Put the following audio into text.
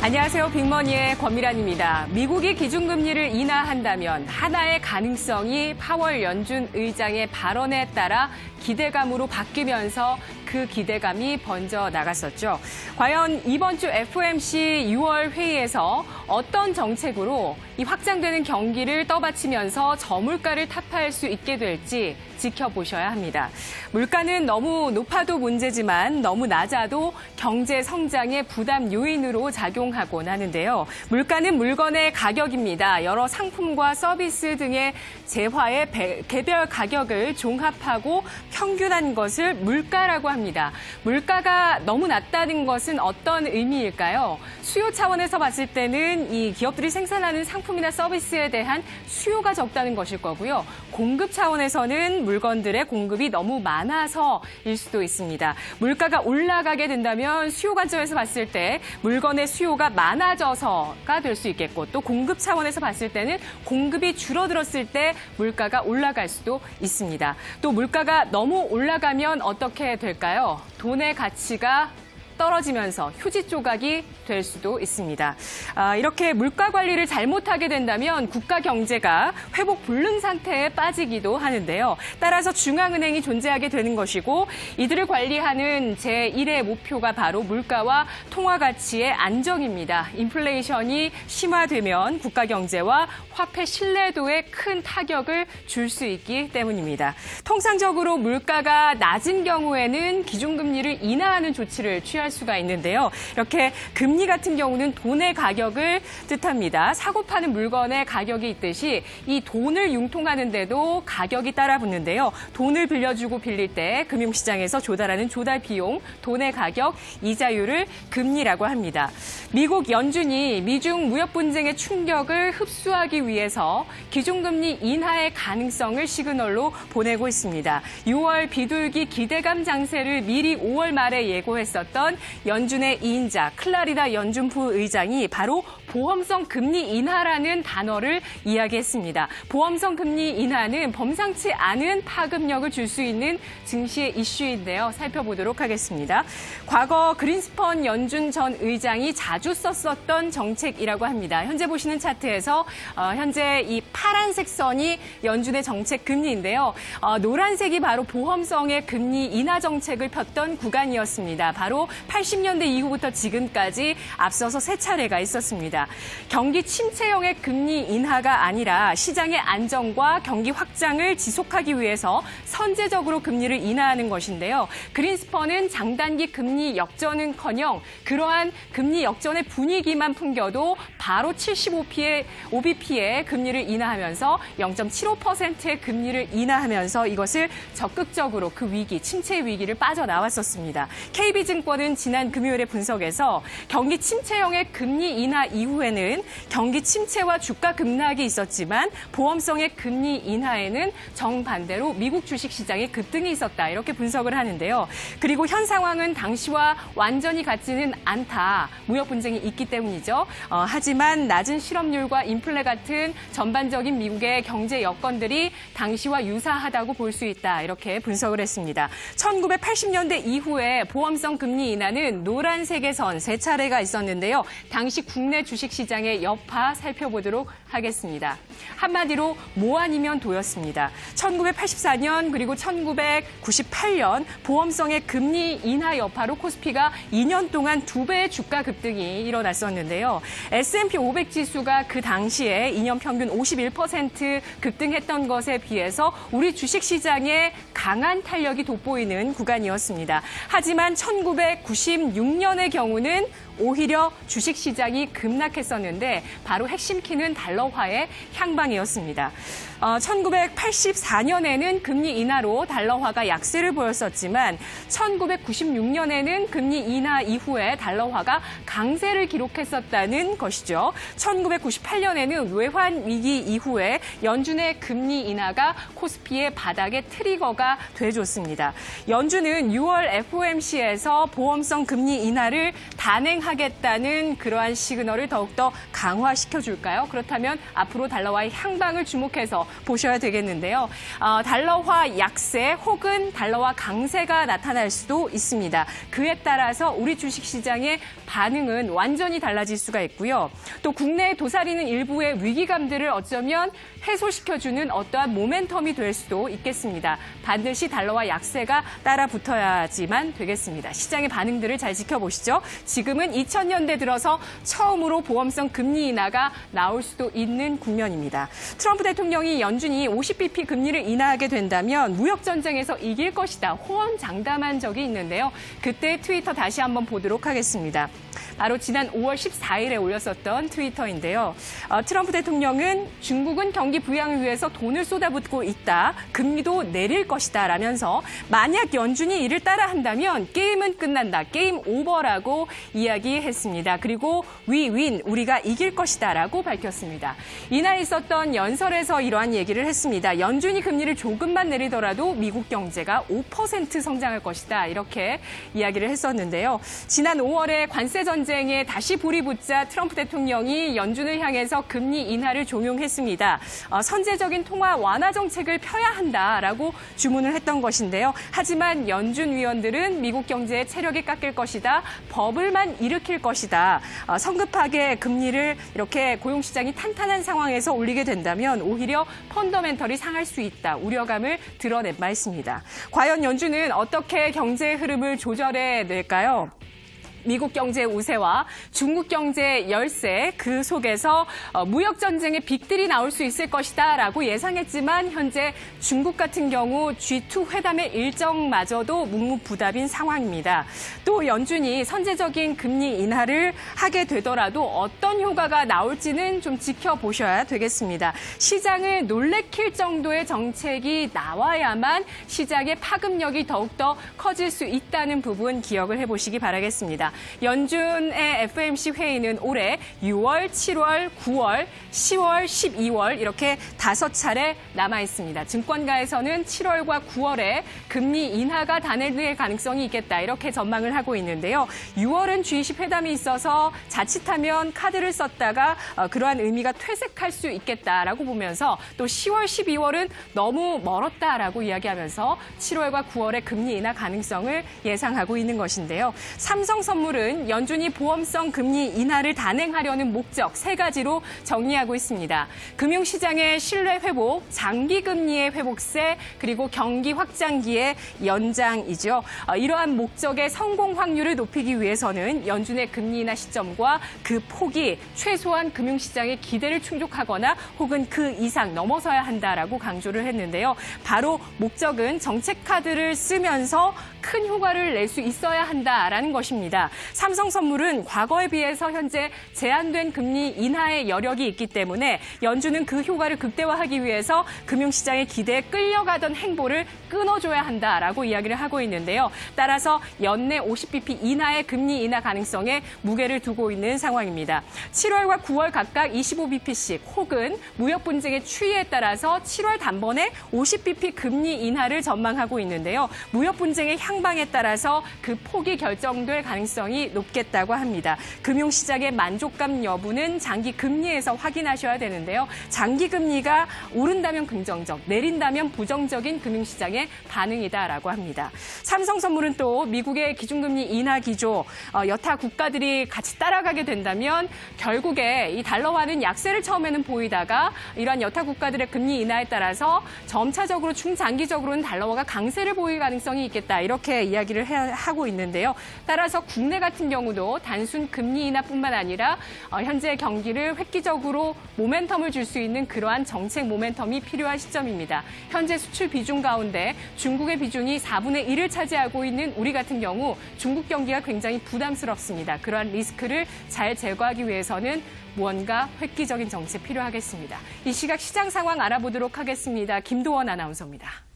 안녕하세요. 빅머니의 권미란입니다. 미국이 기준금리를 인하한다면 하나의 가능성이 파월 연준 의장의 발언에 따라 기대감으로 바뀌면서 그 기대감이 번져 나갔었죠. 과연 이번 주 FOMC 6월 회의에서 어떤 정책으로 이 확장되는 경기를 떠받치면서 저물가를 타파할 수 있게 될지 지켜보셔야 합니다. 물가는 너무 높아도 문제지만 너무 낮아도 경제 성장의 부담 요인으로 작용하곤 하는데요. 물가는 물건의 가격입니다. 여러 상품과 서비스 등의 재화의 개별 가격을 종합하고 평균한 것을 물가라고 합니다. 물가가 너무 낮다는 것은 어떤 의미일까요? 수요 차원에서 봤을 때는 이 기업들이 생산하는 상품이나 서비스에 대한 수요가 적다는 것일 거고요. 공급 차원에서는 물건들의 공급이 너무 많아서일 수도 있습니다. 물가가 올라가게 된다면 수요 관점에서 봤을 때 물건의 수요가 많아져서가 될 수 있겠고, 또 공급 차원에서 봤을 때는 공급이 줄어들었을 때 물가가 올라갈 수도 있습니다. 또 물가가 너무 올라가면 어떻게 될까요? 돈의 가치가 떨어지면서 휴지 조각이 될 수도 있습니다. 이렇게 물가 관리를 잘못하게 된다면 국가 경제가 회복 불능 상태에 빠지기도 하는데요. 따라서 중앙은행이 존재하게 되는 것이고, 이들을 관리하는 제1의 목표가 바로 물가와 통화 가치의 안정입니다. 인플레이션이 심화되면 국가 경제와 화폐 신뢰도에 큰 타격을 줄 수 있기 때문입니다. 통상적으로 물가가 낮은 경우에는 기준금리를 인하하는 조치를 취할 수가 있는데요. 이렇게 금리 같은 경우는 돈의 가격을 뜻합니다. 사고 파는 물건의 가격이 있듯이 이 돈을 융통하는데도 가격이 따라 붙는데요. 돈을 빌려주고 빌릴 때 금융시장에서 조달하는 조달 비용, 돈의 가격, 이자율을 금리라고 합니다. 미국 연준이 미중 무역 분쟁의 충격을 흡수하기 위해서 기준금리 인하의 가능성을 시그널로 보내고 있습니다. 6월 비둘기 기대감 장세를 미리 5월 말에 예고했었던 연준의 2인자 클라리다 연준 부의장이 바로 보험성 금리 인하라는 단어를 이야기했습니다. 보험성 금리 인하는 범상치 않은 파급력을 줄 수 있는 증시의 이슈인데요. 살펴보도록 하겠습니다. 과거 그린스펀 연준 전 의장이 자주 썼었던 정책이라고 합니다. 현재 보시는 차트에서 현재 이 파란색 선이 연준의 정책 금리인데요. 노란색이 바로 보험성의 금리 인하 정책을 폈던 구간이었습니다. 바로 80년대 이후부터 지금까지 앞서서 세 차례가 있었습니다. 경기 침체형의 금리 인하가 아니라 시장의 안정과 경기 확장을 지속하기 위해서 선제적으로 금리를 인하하는 것인데요. 그린스펀은 장단기 금리 역전은커녕 그러한 금리 역전의 분위기만 풍겨도 바로 75bp의 금리를 인하하면서 0.75%의 금리를 인하하면서 이것을 적극적으로 그 위기, 침체 위기를 빠져나왔었습니다. KB증권은 지난 금요일에 분석에서 경기 침체형의 금리 인하 이후에는 경기 침체와 주가 급락이 있었지만 보험성의 금리 인하에는 정반대로 미국 주식시장의 급등이 있었다. 이렇게 분석을 하는데요. 그리고 현 상황은 당시와 완전히 같지는 않다. 무역 분쟁이 있기 때문이죠. 하지만 낮은 실업률과 인플레 같은 전반적인 미국의 경제 여건들이 당시와 유사하다고 볼 수 있다. 이렇게 분석을 했습니다. 1980년대 이후에 보험성 금리 인하는 노란색의 선 세 차례가 있었는데요. 당시 국내 주식시장의 여파 살펴보도록 하겠습니다. 한마디로 뭐 아니면 도였습니다. 1984년 그리고 1998년 보험성의 금리 인하 여파로 코스피가 2년 동안 2배의 주가 급등이 일어났었는데요. S&P 500 지수가 그 당시에 2년 평균 51% 급등했던 것에 비해서 우리 주식시장에 강한 탄력이 돋보이는 구간이었습니다. 하지만 1996년의 경우는 오히려 주식시장이 급락했었는데 바로 핵심 키는 달러화의 향방이었습니다. 1984년에는 금리 인하로 달러화가 약세를 보였었지만 1996년에는 금리 인하 이후에 달러화가 강세를 기록했었다는 것이죠. 1998년에는 외환 위기 이후에 연준의 금리 인하가 코스피의 바닥의 트리거가 돼줬습니다. 연준은 6월 FOMC에서 보험성 금리 인하를 단행하기 인하하겠다는 그러한 시그널을 더욱더 강화시켜줄까요? 그렇다면 앞으로 달러와의 향방을 주목해서 보셔야 되겠는데요. 달러화 약세 혹은 달러화 강세가 나타날 수도 있습니다. 그에 따라서 우리 주식시장의 반응은 완전히 달라질 수가 있고요. 또 국내에 도사리는 일부의 위기감들을 어쩌면 해소시켜주는 어떠한 모멘텀이 될 수도 있겠습니다. 반드시 달러와 약세가 따라 붙어야지만 되겠습니다. 시장의 반응들을 잘 지켜보시죠. 지금은 2000년대 들어서 처음으로 보험성 금리 인하가 나올 수도 있는 국면입니다. 트럼프 대통령이 연준이 50bp 금리를 인하하게 된다면 무역전쟁에서 이길 것이다. 호언장담한 적이 있는데요. 그때 트위터 다시 한번 보도록 하겠습니다. 바로 지난 5월 14일에 올렸었던 트위터인데요. 트럼프 대통령은 중국은 경기 부양을 위해서 돈을 쏟아붓고 있다. 금리도 내릴 것이다 라면서 만약 연준이 이를 따라한다면 게임은 끝난다. 게임 오버라고 이야기했습니다. 그리고 We win, 우리가 이길 것이다 라고 밝혔습니다. 이날 있었던 연설에서 이러한 얘기를 했습니다. 연준이 금리를 조금만 내리더라도 미국 경제가 5% 성장할 것이다. 이렇게 이야기를 했었는데요. 지난 5월에 관세 전쟁에 다시 불이 붙자 트럼프 대통령이 연준을 향해서 금리 인하를 종용했습니다. 선제적인 통화 완화 정책을 펴야 한다라고 주문을 했던 것인데요. 하지만 연준 위원들은 미국 경제의 체력이 깎일 것이다. 버블만 일으킬 것이다. 성급하게 금리를 이렇게 고용시장이 탄탄한 상황에서 올리게 된다면 오히려 펀더멘털이 상할 수 있다. 우려감을 드러낸 바 있습니다. 과연 연준은 어떻게 경제의 흐름을 조절해 낼까요? 미국 경제 우세와 중국 경제 열세, 그 속에서 무역 전쟁의 빅딜이 나올 수 있을 것이다라고 예상했지만 현재 중국 같은 경우 G2 회담의 일정마저도 묵묵부답인 상황입니다. 또 연준이 선제적인 금리 인하를 하게 되더라도 어떤 효과가 나올지는 좀 지켜보셔야 되겠습니다. 시장을 놀래킬 정도의 정책이 나와야만 시장의 파급력이 더욱더 커질 수 있다는 부분 기억을 해보시기 바라겠습니다. 연준의 FOMC 회의는 올해 6월, 7월, 9월, 10월, 12월 이렇게 5차례 남아 있습니다. 증권가에서는 7월과 9월에 금리 인하가 단행될 가능성이 있겠다 이렇게 전망을 하고 있는데요. 6월은 G20 회담이 있어서 자칫하면 카드를 썼다가 그러한 의미가 퇴색할 수 있겠다라고 보면서 또 10월, 12월은 너무 멀었다라고 이야기하면서 7월과 9월의 금리 인하 가능성을 예상하고 있는 것인데요. 삼성선물은 연준이 보험성 금리 인하를 단행하려는 목적 3가지로 정리하고 있습니다. 금융시장의 신뢰 회복, 장기 금리의 회복세, 그리고 경기 확장기의 연장이죠. 이러한 목적의 성공 확률을 높이기 위해서는 연준의 금리 인하 시점과 그 폭이 최소한 금융시장의 기대를 충족하거나 혹은 그 이상 넘어서야 한다라고 강조를 했는데요. 바로 목적은 정책 카드를 쓰면서 큰 효과를 낼 수 있어야 한다라는 것입니다. 삼성선물은 과거에 비해서 현재 제한된 금리 인하의 여력이 있기 때문에 연준은 그 효과를 극대화하기 위해서 금융시장의 기대에 끌려가던 행보를 끊어줘야 한다라고 이야기를 하고 있는데요. 따라서 연내 50bp 이하의 금리 인하 가능성에 무게를 두고 있는 상황입니다. 7월과 9월 각각 25bp씩 혹은 무역 분쟁의 추이에 따라서 7월 단번에 50bp 금리 인하를 전망하고 있는데요. 무역 분쟁의 향방에 따라서 그 폭이 결정될 가능성이 높겠다고 합니다. 금융시장의 만족감 여부는 장기 금리에서 확인하셔야 되는데요. 장기 금리가 오른다면 긍정적, 내린다면 부정적인 금융시장의 반응이다라고 합니다. 삼성선물은 또 미국의 기준금리 인하 기조, 여타 국가들이 같이 따라가게 된다면 결국에 이 달러화는 약세를 처음에는 보이다가 이러한 여타 국가들의 금리 인하에 따라서 점차적으로 중장기적으로는 달러화가 강세를 보일 가능성이 있겠다. 이렇게 이야기를 하고 있는데요. 따라서 국내 같은 경우도 단순 금리 인하뿐만 아니라 현재 경기를 획기적으로 모멘텀을 줄 수 있는 그러한 정책 모멘텀이 필요한 시점입니다. 현재 수출 비중 가운데 중국의 비중이 4분의 1을 차지하고 있는 우리 같은 경우 중국 경기가 굉장히 부담스럽습니다. 그러한 리스크를 잘 제거하기 위해서는 무언가 획기적인 정책 필요하겠습니다. 이 시각 시장 상황 알아보도록 하겠습니다. 김도원 아나운서입니다.